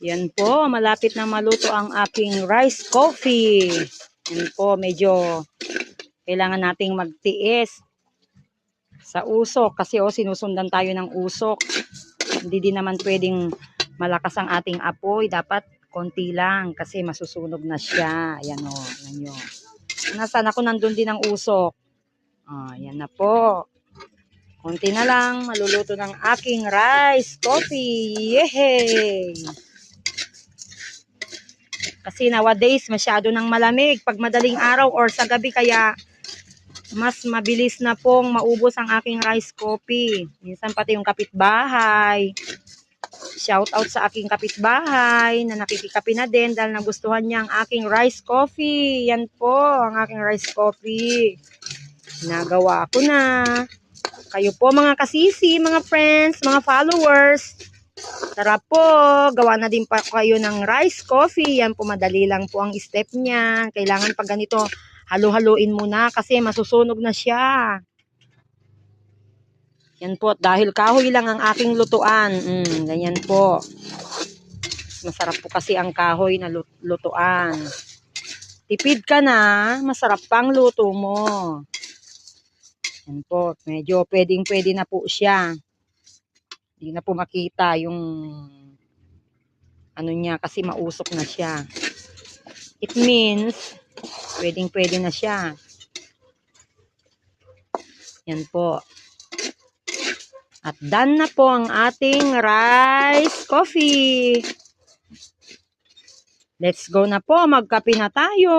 Yan po, malapit na maluto ang aking rice coffee. Yan po, medyo kailangan nating magtiis sa usok kasi sinusundan tayo ng usok. Hindi din naman pwedeng malakas ang ating apoy. Dapat konti lang kasi masusunog na siya. Ayan o, ayan nyo. Nasaan ako, nandun din ang usok. Ayan na po. Konti na lang, maluluto ng aking rice coffee. Yehey! Kasi nowadays, masyado nang malamig pag madaling araw or sa gabi, kaya mas mabilis na pong maubos ang aking rice coffee. Minsan pati yung kapitbahay. Shout out sa aking kapitbahay na nakikikape na din dahil nagustuhan niya ang aking rice coffee. Yan po, ang aking rice coffee. Nagawa ko na. Kayo po mga kasisi, mga friends, mga followers, tara po, gawa na din pa kayo ng rice coffee. Yan po, madali lang po ang step niya. Kailangan pag ganito, halo-haluin muna kasi masusunog na siya. Yan po, dahil kahoy lang ang aking lutuan. Ganyan po. Masarap po kasi ang kahoy na lutuan. Tipid ka na, masarap pang luto mo. Yan po, medyo pwedeng-pwede na po siya. Hindi na po makita yung ano niya kasi mausok na siya. It means pwedeng-pwede na siya. Yan po. At done na po ang ating rice coffee. Let's go na po, magkape na tayo.